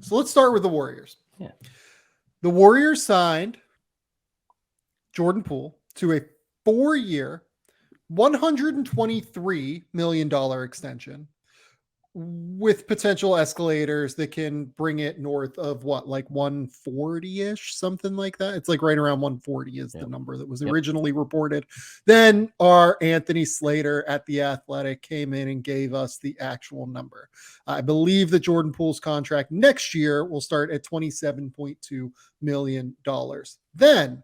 So let's start with the Warriors. Yeah. The Warriors signed Jordan Poole to a 4-year, $123 million extension with potential escalators that can bring it north of what, like 140-ish, something like that. It's like right around 140 is the number that was originally reported. Then our Anthony Slater at The Athletic came in and gave us the actual number. I believe that Jordan Poole's contract next year will start at $27.2 million. Then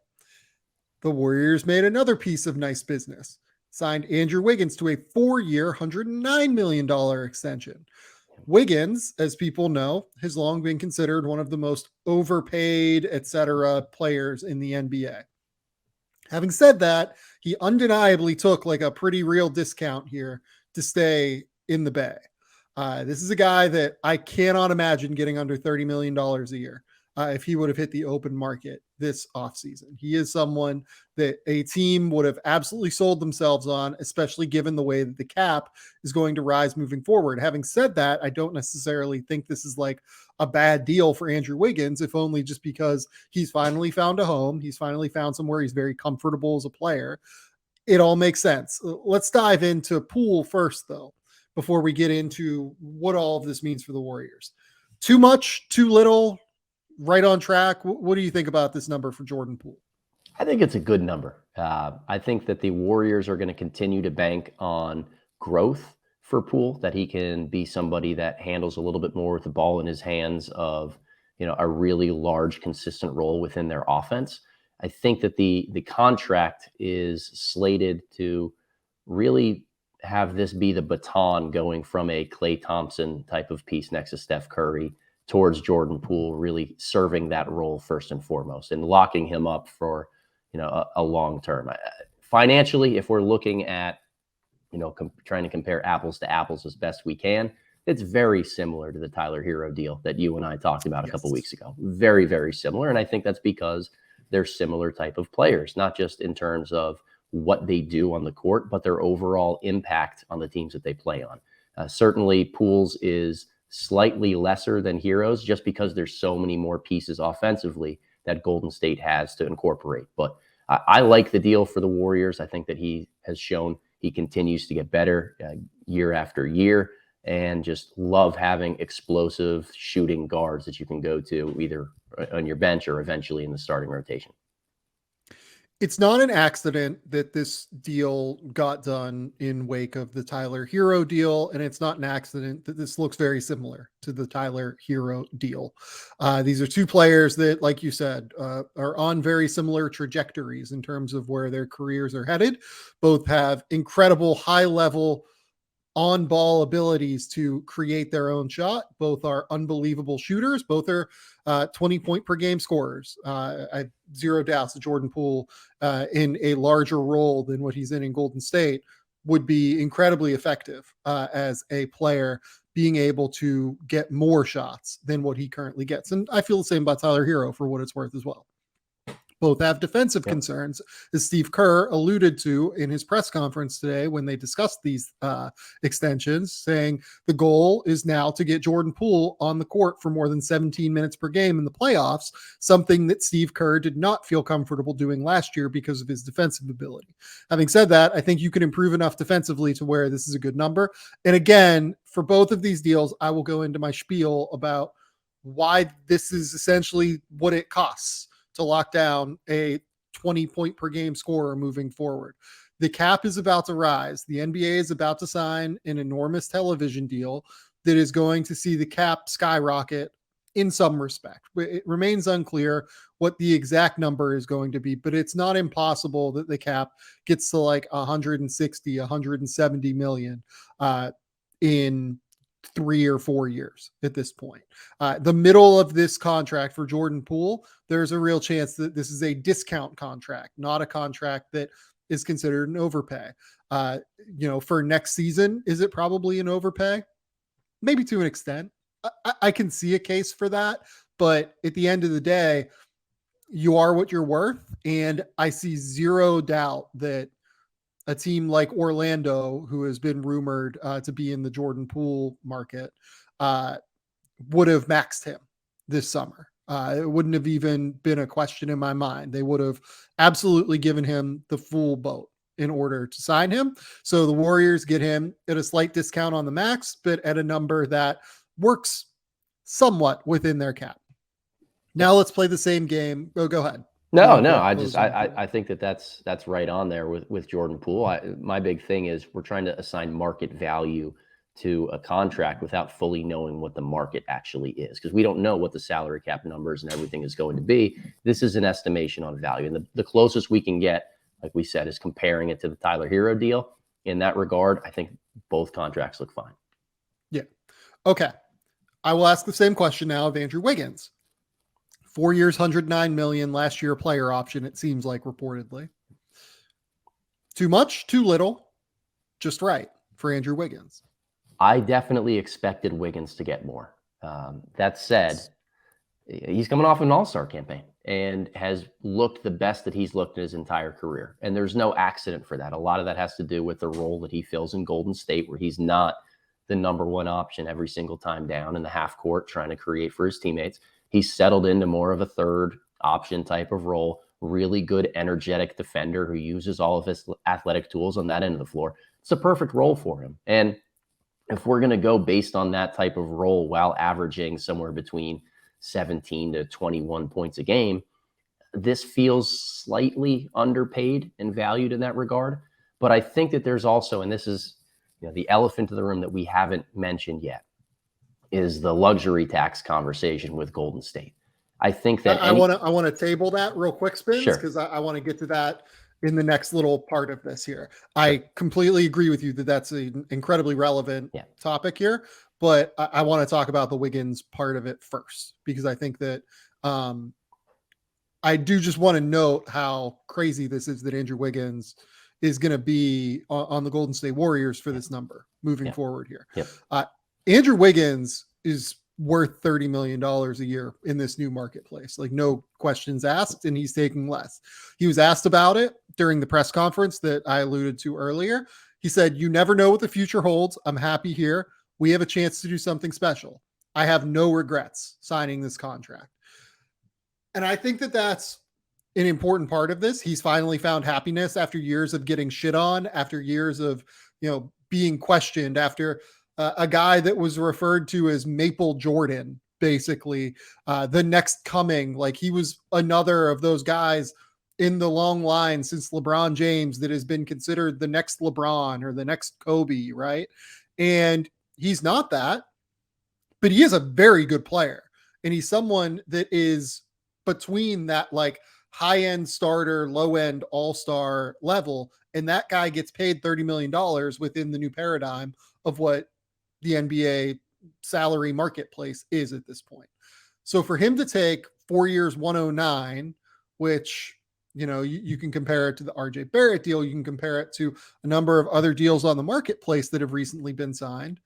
the Warriors made another piece of nice business, signed Andrew Wiggins to a 4-year, $109 million extension. Wiggins, as people know, has long been considered one of the most overpaid, etc. players in the NBA. Having said that, he undeniably took like a pretty real discount here to stay in the Bay. This is a guy that I cannot imagine getting under $30 million a year if he would have hit the open market this offseason. He is someone that a team would have absolutely sold themselves on, especially given the way that the cap is going to rise moving forward. Having said that, I don't necessarily think this is like a bad deal for Andrew Wiggins, if only just because he's finally found a home. He's finally found somewhere he's very comfortable as a player. It all makes sense. Let's dive into Poole first, though, before we get into what all of this means for the Warriors. Too much, too little, right on track. What do you think about this number for Jordan Poole? I think it's a good number. I think that the Warriors are going to continue to bank on growth for Poole, that he can be somebody that handles a little bit more with the ball in his hands of, a really large, consistent role within their offense. I think that the contract is slated to really have this be the baton going from a Klay Thompson type of piece next to Steph Curry towards Jordan Poole, really serving that role first and foremost and locking him up for, a long term. Financially, if we're looking at, trying to compare apples to apples as best we can, it's very similar to the Tyler Hero deal that you and I talked about a couple weeks ago. Very, very similar. And I think that's because they're similar type of players, not just in terms of what they do on the court, but their overall impact on the teams that they play on. Certainly, Poole's is slightly lesser than Hero's just because there's so many more pieces offensively that Golden State has to incorporate. But I like the deal for the Warriors. I think that he has shown he continues to get better year after year, and just love having explosive shooting guards that you can go to either on your bench or eventually in the starting rotation. It's not an accident that this deal got done in wake of the Tyler Hero deal, and it's not an accident that this looks very similar to the Tyler Hero deal. These are two players that, like you said, are on very similar trajectories in terms of where their careers are headed. Both have incredible high-level on-ball abilities to create their own shot. Both are unbelievable shooters. Both are 20-point per game scorers. I have zero doubts that Jordan Poole, in a larger role than what he's in Golden State, would be incredibly effective as a player, being able to get more shots than what he currently gets. And I feel the same about Tyler Hero for what it's worth as well. Both have defensive concerns, as Steve Kerr alluded to in his press conference today when they discussed these extensions, saying the goal is now to get Jordan Poole on the court for more than 17 minutes per game in the playoffs, something that Steve Kerr did not feel comfortable doing last year because of his defensive ability. Having said that, I think you can improve enough defensively to where this is a good number. And again, for both of these deals, I will go into my spiel about why this is essentially what it costs to lock down a 20-point per game scorer moving forward. The cap is about to rise. The NBA is about to sign an enormous television deal that is going to see the cap skyrocket in some respect. It remains unclear what the exact number is going to be, but it's not impossible that the cap gets to like 160, 170 million in 3 or 4 years at this point. The middle of this contract for Jordan Poole, there's a real chance that this is a discount contract, not a contract that is considered an overpay. For next season, is it probably an overpay? Maybe to an extent. I can see a case for that, but at the end of the day, you are what you're worth. And I see zero doubt that a team like Orlando, who has been rumored to be in the Jordan Poole market, would have maxed him this summer. It wouldn't have even been a question in my mind. They would have absolutely given him the full boat in order to sign him. So the Warriors get him at a slight discount on the max, but at a number that works somewhat within their cap. Now let's play the same game. Oh, go ahead. No, I think that's right on there with Jordan Poole. My big thing is we're trying to assign market value to a contract without fully knowing what the market actually is, because we don't know what the salary cap numbers and everything is going to be. This is an estimation on value, and the closest we can get, like we said, is comparing it to the Tyler Hero deal. In that regard, I think both contracts look fine. Yeah. Okay. I will ask the same question now of Andrew Wiggins. 4 years, $109 million. Last year, player option, it seems like, reportedly. Too much, too little, just right for Andrew Wiggins. I definitely expected Wiggins to get more. That said, he's coming off an all-star campaign and has looked the best that he's looked in his entire career. And there's no accident for that. A lot of that has to do with the role that he fills in Golden State, where he's not the number one option every single time down in the half court trying to create for his teammates. He's settled into more of a third option type of role, really good, energetic defender who uses all of his athletic tools on that end of the floor. It's a perfect role for him. And if we're going to go based on that type of role while averaging somewhere between 17 to 21 points a game, this feels slightly underpaid and valued in that regard. But I think that there's also, and this is the elephant in the room that we haven't mentioned yet, is the luxury tax conversation with Golden State. I think that I want to table that real quick, Spins, because sure. I want to get to that in the next little part of this here. I completely agree with you that that's an incredibly relevant topic here, but I want to talk about the Wiggins part of it first, because I think that I do just want to note how crazy this is that Andrew Wiggins is going to be on the Golden State Warriors for this number moving forward here. Andrew Wiggins is worth $30 million a year in this new marketplace. Like, no questions asked, and he's taking less. He was asked about it during the press conference that I alluded to earlier. He said, "You never know what the future holds. I'm happy here. We have a chance to do something special. I have no regrets signing this contract." And I think that that's an important part of this. He's finally found happiness after years of getting shit on, after years of, being questioned, after a guy that was referred to as Maple Jordan, basically, the next coming. Like, he was another of those guys in the long line since LeBron James that has been considered the next LeBron or the next Kobe, right? And he's not that, but he is a very good player. And he's someone that is between that, like, high-end starter, low-end all-star level. And that guy gets paid $30 million within the new paradigm of what the NBA salary marketplace is at this point. So for him to take 4 years, 109, which, you can compare it to the RJ Barrett deal. You can compare it to a number of other deals on the marketplace that have recently been signed.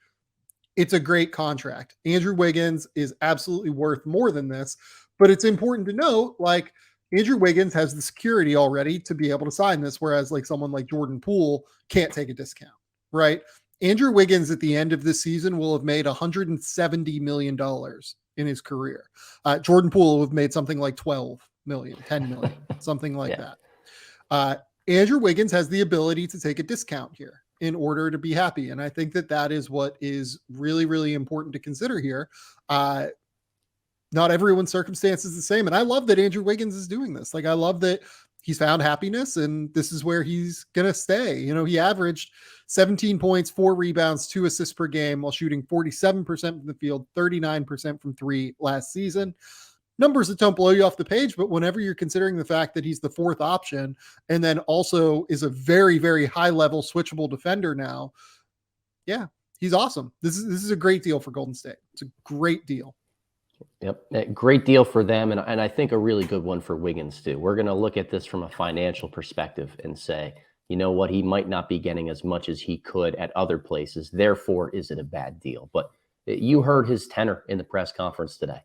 It's a great contract. Andrew Wiggins is absolutely worth more than this, but it's important to note, like, Andrew Wiggins has the security already to be able to sign this, whereas like someone like Jordan Poole can't take a discount, right? Andrew Wiggins at the end of this season will have made $170 million in his career. Jordan Poole will have made something like 12 million, 10 million, something like that. Andrew Wiggins has the ability to take a discount here in order to be happy. And I think that that is what is really, really important to consider here. Not everyone's circumstance is the same. And I love that Andrew Wiggins is doing this. Like, I love that he's found happiness and this is where he's going to stay. He averaged 17 points, 4 rebounds, 2 assists per game while shooting 47% from the field, 39% from three last season. Numbers that don't blow you off the page, but whenever you're considering the fact that he's the fourth option and then also is a very, very high level switchable defender now. Yeah, he's awesome. This is a great deal for Golden State. It's a great deal. Yep. Great deal for them. And I think a really good one for Wiggins too. We're going to look at this from a financial perspective and say, you know what, he might not be getting as much as he could at other places. Therefore, is it a bad deal? But you heard his tenor in the press conference today.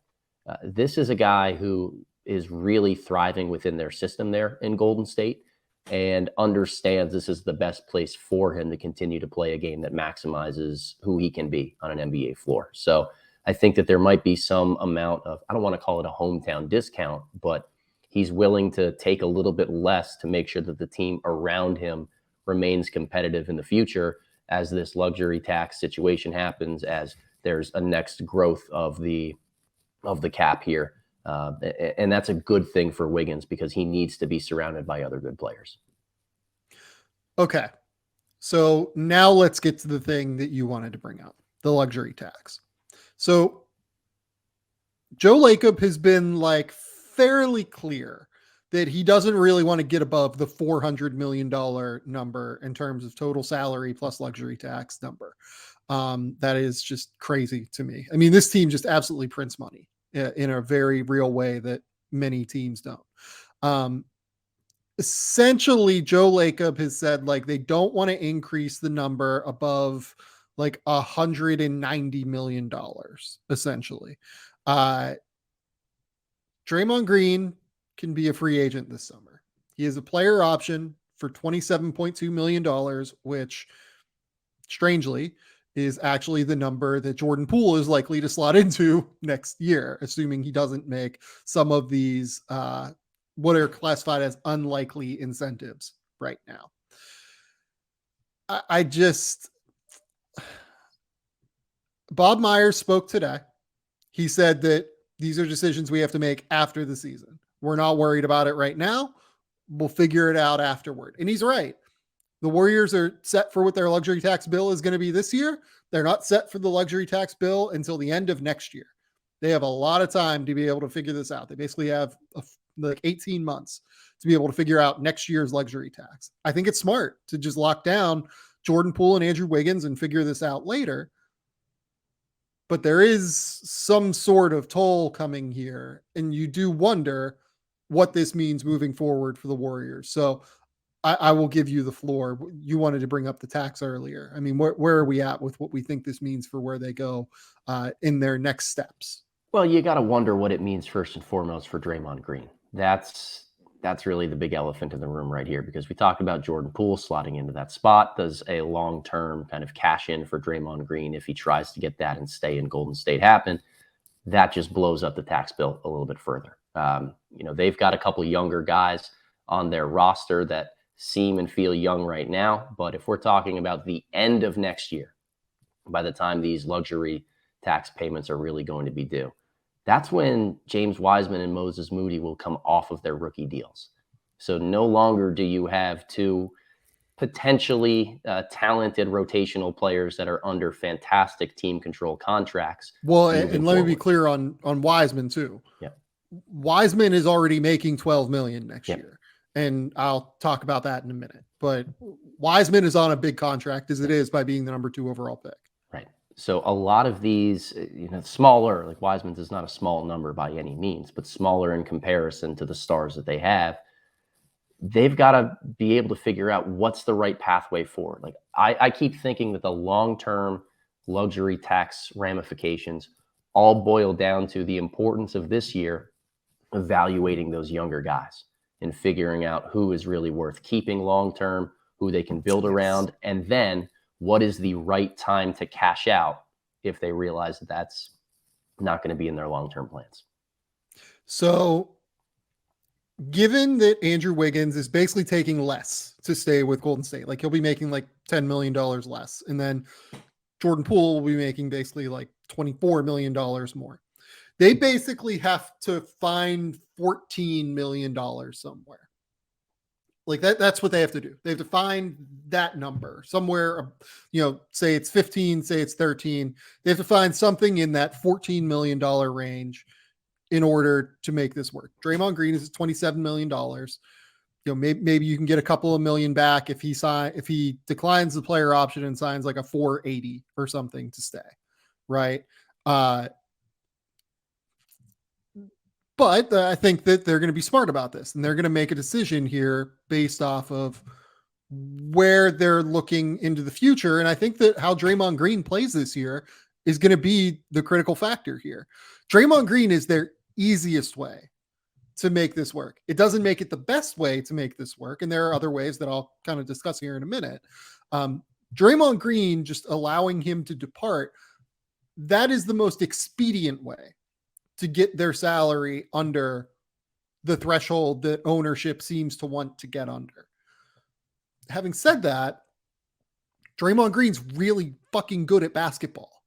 This is a guy who is really thriving within their system there in Golden State and understands this is the best place for him to continue to play a game that maximizes who he can be on an NBA floor. So I think that there might be some amount of, I don't want to call it a hometown discount, but he's willing to take a little bit less to make sure that the team around him remains competitive in the future as this luxury tax situation happens, as there's a next growth of the cap here. And that's a good thing for Wiggins because he needs to be surrounded by other good players. Okay. So now let's get to the thing that you wanted to bring up, the luxury tax. So Joe Lacob has been like fairly clear that he doesn't really want to get above the $400 million number in terms of total salary plus luxury tax number. That is just crazy to me. I mean, this team just absolutely prints money in a very real way that many teams don't. Essentially, Joe Lacob has said like they don't want to increase the number above like $190 million, essentially. Draymond Green can be a free agent this summer. He has a player option for $27.2 million, which strangely is actually the number that Jordan Poole is likely to slot into next year, assuming he doesn't make some of these what are classified as unlikely incentives right now. I just, Bob Myers spoke today. He said that these are decisions we have to make after the season. We're not worried about it right now. We'll figure it out afterward. And he's right. The Warriors are set for what their luxury tax bill is going to be this year. They're not set for the luxury tax bill until the end of next year. They have a lot of time to be able to figure this out. They basically have like 18 months to be able to figure out next year's luxury tax. I think it's smart to just lock down Jordan Poole and Andrew Wiggins and figure this out later. But there is some sort of toll coming here, and you do wonder what this means moving forward for the Warriors. So I will give you the floor. You wanted to bring up the tax earlier. I mean, where are we at with what we think this means for where they go in their next steps? Well, you got to wonder what it means first and foremost for Draymond Green. That's really the big elephant in the room right here, because we talked about Jordan Poole slotting into that spot. Does a long-term kind of cash in for Draymond Green, if he tries to get that and stay in Golden State, happen? That just blows up the tax bill a little bit further. They've got a couple younger guys on their roster that seem and feel young right now. But if we're talking about the end of next year, by the time these luxury tax payments are really going to be due, that's when James Wiseman and Moses Moody will come off of their rookie deals. So no longer do you have two potentially talented rotational players that are under fantastic team control contracts. Well, and let me be clear on Wiseman too. Yeah. Wiseman is already making $12 million next Yep. year. And I'll talk about that in a minute. But Wiseman is on a big contract as it is by being the number 2 overall pick. Right. So a lot of these, smaller, like Wiseman's is not a small number by any means, but smaller in comparison to the stars that they have. They've got to be able to figure out what's the right pathway forward. Like I keep thinking that the long-term luxury tax ramifications all boil down to the importance of this year evaluating those younger guys and figuring out who is really worth keeping long-term, who they can build around, and then what is the right time to cash out if they realize that that's not going to be in their long-term plans. So given that Andrew Wiggins is basically taking less to stay with Golden State, like he'll be making like $10 million less, and then Jordan Poole will be making basically like $24 million more. They basically have to find $14 million somewhere. Like that's what they have to do. They have to find that number somewhere, say it's 15, say it's 13. They have to find something in that $14 million range in order to make this work. Draymond Green is $27 million. Maybe you can get a couple of million back if he declines the player option and signs like a 480 or something to stay. Right. But I think that they're going to be smart about this, and they're going to make a decision here based off of where they're looking into the future. And I think that how Draymond Green plays this year is going to be the critical factor here. Draymond Green is their easiest way to make this work. It doesn't make it the best way to make this work. And there are other ways that I'll kind of discuss here in a minute. Draymond Green, just allowing him to depart, that is the most expedient way to get their salary under the threshold that ownership seems to want to get under. Having said that, Draymond Green's really fucking good at basketball.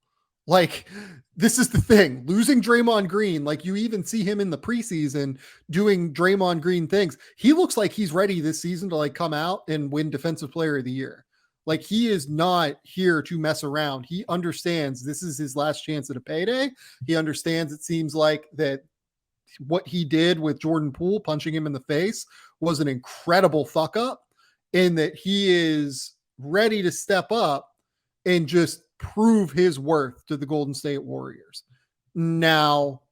Like, this is the thing. Losing Draymond Green, like you even see him in the preseason doing Draymond Green things. He looks like he's ready this season to like come out and win Defensive Player of the Year. Like, he is not here to mess around. He understands this is his last chance at a payday. He understands, it seems like, that what he did with Jordan Poole, punching him in the face, was an incredible fuck up, and that he is ready to step up and just prove his worth to the Golden State Warriors. Now,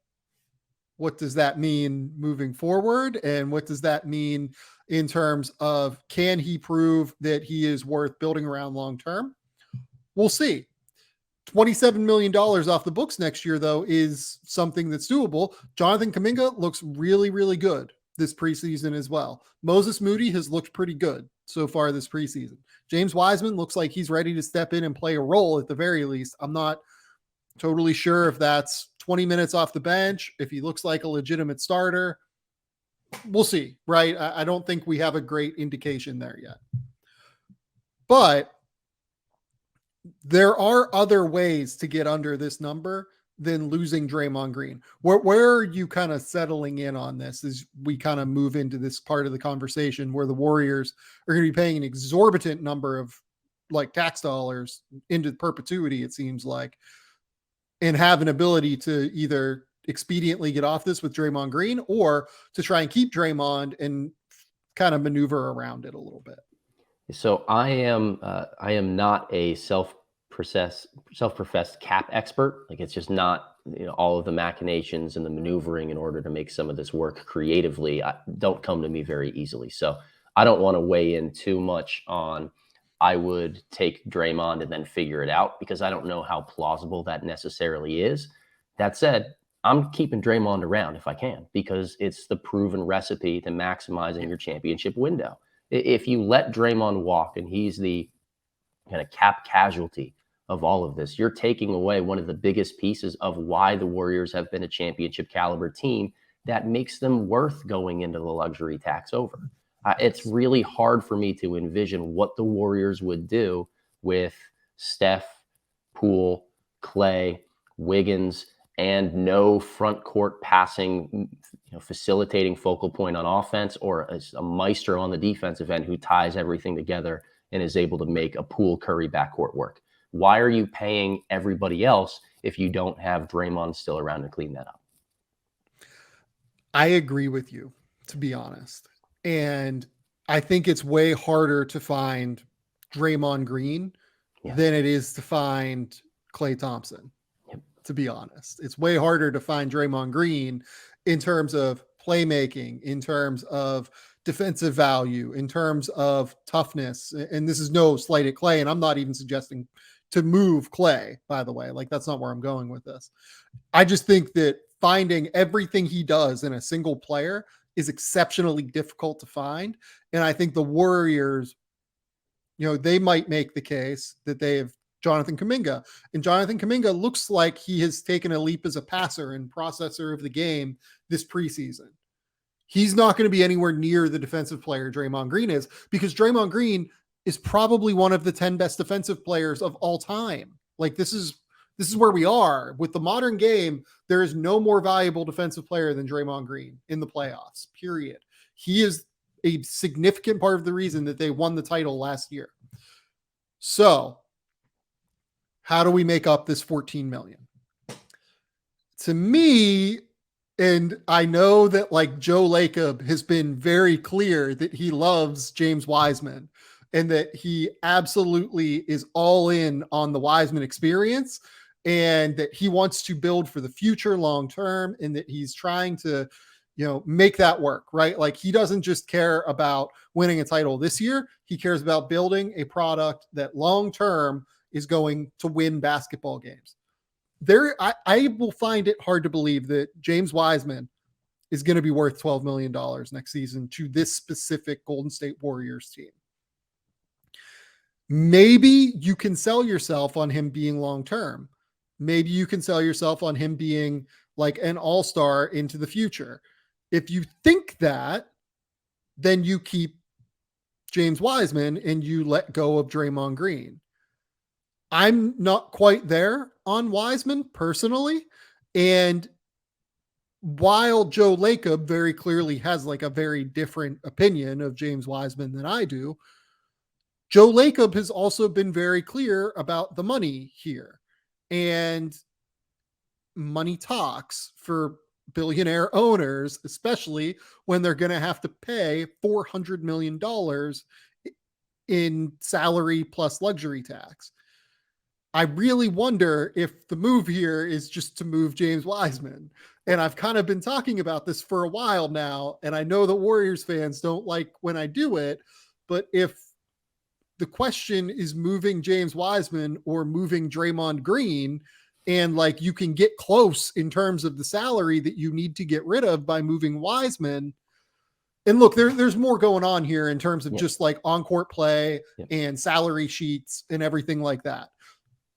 what does that mean moving forward? And what does that mean in terms of, can he prove that he is worth building around long term? We'll see. $27 million off the books next year, though, is something that's doable. Jonathan Kuminga looks really, really good this preseason as well. Moses Moody has looked pretty good so far this preseason. James Wiseman looks like he's ready to step in and play a role at the very least. I'm not totally sure if that's 20 minutes off the bench, if he looks like a legitimate starter. We'll see, right? I don't think we have a great indication there yet. But there are other ways to get under this number than losing Draymond Green. Where are you kind of settling in on this as we kind of move into this part of the conversation where the Warriors are going to be paying an exorbitant number of like tax dollars into perpetuity, it seems like, and have an ability to either expediently get off this with Draymond Green or to try and keep Draymond and kind of maneuver around it a little bit? So I am not a self-professed cap expert. Like, it's just not, all of the machinations and the maneuvering in order to make some of this work creatively don't come to me very easily. So I don't want to weigh in too much on, I would take Draymond and then figure it out, because I don't know how plausible that necessarily is. That said, I'm keeping Draymond around if I can, because it's the proven recipe to maximizing your championship window. If you let Draymond walk and he's the kind of cap casualty of all of this, you're taking away one of the biggest pieces of why the Warriors have been a championship caliber team that makes them worth going into the luxury tax over. It's really hard for me to envision what the Warriors would do with Steph, Poole, Clay, Wiggins, and no front court passing, facilitating focal point on offense, or a maestro on the defensive end who ties everything together and is able to make a Poole Curry backcourt work. Why are you paying everybody else if you don't have Draymond still around to clean that up? I agree with you, to be honest. And I think it's way harder to find Draymond Green than it is to find Klay Thompson. To be honest, it's way harder to find Draymond Green in terms of playmaking, in terms of defensive value, in terms of toughness. And this is no slight at Klay. And I'm not even suggesting to move Klay, by the way. Like, that's not where I'm going with this. I just think that finding everything he does in a single player is exceptionally difficult to find. And I think the Warriors, they might make the case that they have Jonathan Kuminga. And Jonathan Kuminga looks like he has taken a leap as a passer and processor of the game this preseason. He's not going to be anywhere near the defensive player Draymond Green is, because Draymond Green is probably one of the 10 best defensive players of all time. Like, this is where we are with the modern game. There is no more valuable defensive player than Draymond Green in the playoffs, period. He is a significant part of the reason that they won the title last year. So how do we make up this $14 million? To me, and I know that like Joe Lacob has been very clear that he loves James Wiseman and that he absolutely is all in on the Wiseman experience, and that he wants to build for the future long term, and that he's trying to, make that work, right? Like, he doesn't just care about winning a title this year. He cares about building a product that long term is going to win basketball games. I will find it hard to believe that James Wiseman is going to be worth $12 million next season to this specific Golden State Warriors team. Maybe you can sell yourself on him being long-term. maybe you can sell yourself on him being like an all-star into the future. If you think that, then you keep James Wiseman and you let go of Draymond Green. I'm not quite there on Wiseman personally. And while Joe Lacob very clearly has like a very different opinion of James Wiseman than I do, Joe Lacob has also been very clear about the money here. And money talks for billionaire owners, especially when they're going to have to pay $400 million in salary plus luxury tax. I really wonder if the move here is just to move James Wiseman. And I've kind of been talking about this for a while now. And I know the Warriors fans don't like when I do it, but if the question is moving James Wiseman or moving Draymond Green, and like you can get close in terms of the salary that you need to get rid of by moving Wiseman. And look, there's more going on here in terms of just like on-court play and salary sheets and everything like that.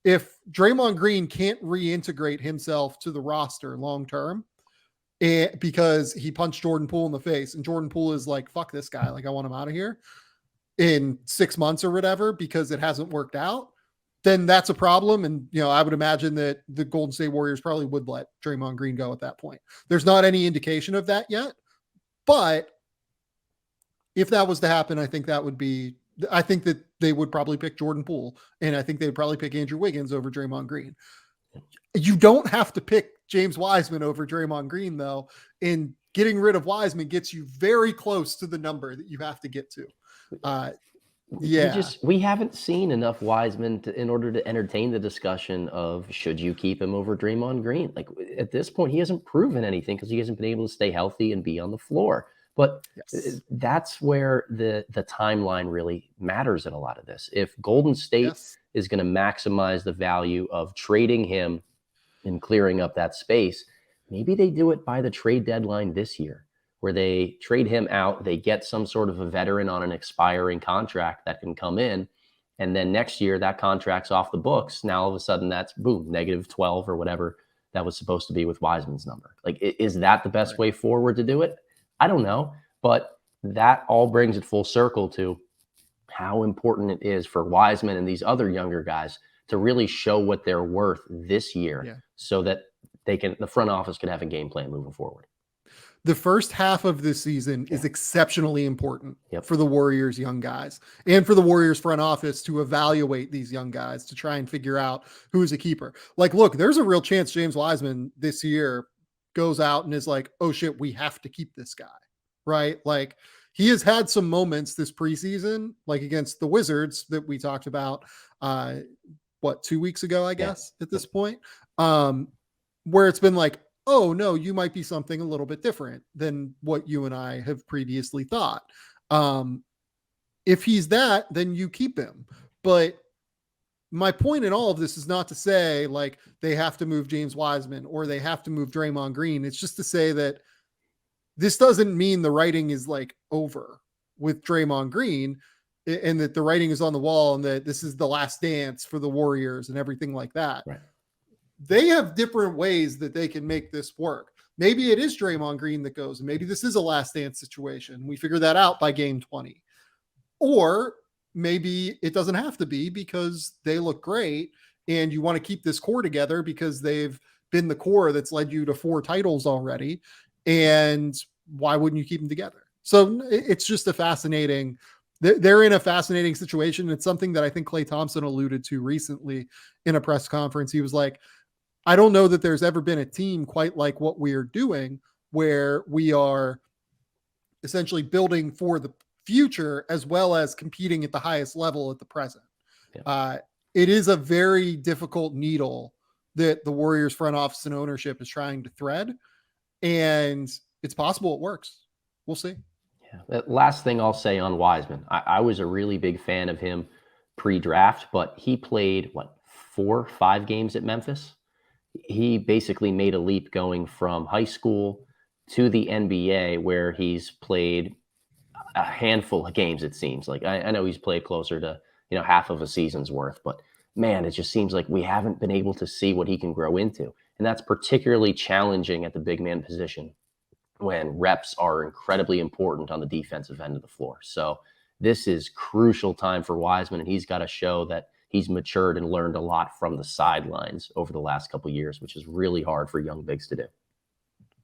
If Draymond Green can't reintegrate himself to the roster long-term because he punched Jordan Poole in the face and Jordan Poole is like, fuck this guy. Like I want him out of here in 6 months or whatever, because it hasn't worked out, then that's a problem. And, you know, I would imagine that the Golden State Warriors probably would let Draymond Green go at that point. There's not any indication of that yet, but if that was to happen, I think that they would probably pick Jordan Poole, and I think they would probably pick Andrew Wiggins over Draymond Green. You don't have to pick James Wiseman over Draymond Green, though, and getting rid of Wiseman gets you very close to the number that you have to get to. We haven't seen enough Wiseman in order to entertain the discussion of should you keep him over Draymond Green. Like at this point, he hasn't proven anything because he hasn't been able to stay healthy and be on the floor. But that's where the timeline really matters in a lot of this. If Golden State is going to maximize the value of trading him and clearing up that space, maybe they do it by the trade deadline this year, where they trade him out, they get some sort of a veteran on an expiring contract that can come in, and then next year that contract's off the books. Now all of a sudden that's boom, -12 or whatever that was supposed to be with Wiseman's number. Like, is that the best way forward to do it? I don't know, but that all brings it full circle to how important it is for Wiseman and these other younger guys to really show what they're worth this year so that the front office can have a game plan moving forward. The first half of this season is exceptionally important for the Warriors young guys and for the Warriors front office to evaluate these young guys to try and figure out who's a keeper. Like, look, there's a real chance James Wiseman this year goes out and is like, oh shit, we have to keep this guy, right? Like he has had some moments this preseason, like against the Wizards that we talked about, 2 weeks ago, I guess at this point, where it's been like, oh no, you might be something a little bit different than what you and I have previously thought. If he's that, then you keep him. But my point in all of this is not to say like they have to move James Wiseman or they have to move Draymond Green. It's just to say that this doesn't mean the writing is like over with Draymond Green and that the writing is on the wall and that this is the last dance for the Warriors and everything like that. Right. They have different ways that they can make this work. Maybe it is Draymond Green that goes, and maybe this is a last dance situation. We figure that out by game 20. Or maybe it doesn't have to be because they look great and you want to keep this core together because they've been the core that's led you to 4 titles already. And why wouldn't you keep them together? So it's just they're in a fascinating situation. It's something that I think Klay Thompson alluded to recently in a press conference. He was like, I don't know that there's ever been a team quite like what we are doing, where we are essentially building for the future as well as competing at the highest level at the present. It is a very difficult needle that the Warriors front office and ownership is trying to thread, and it's possible it works. We'll see. Yeah. Last thing I'll say on Wiseman, I was a really big fan of him pre-draft, but he played 4 or 5 games at Memphis. He basically made a leap going from high school to the NBA, where he's played a handful of games. It seems like I know he's played closer to half of a season's worth, but man, it just seems like we haven't been able to see what he can grow into. And that's particularly challenging at the big man position when reps are incredibly important on the defensive end of the floor. So this is crucial time for Wiseman, and he's got to show that he's matured and learned a lot from the sidelines over the last couple of years, which is really hard for young bigs to do.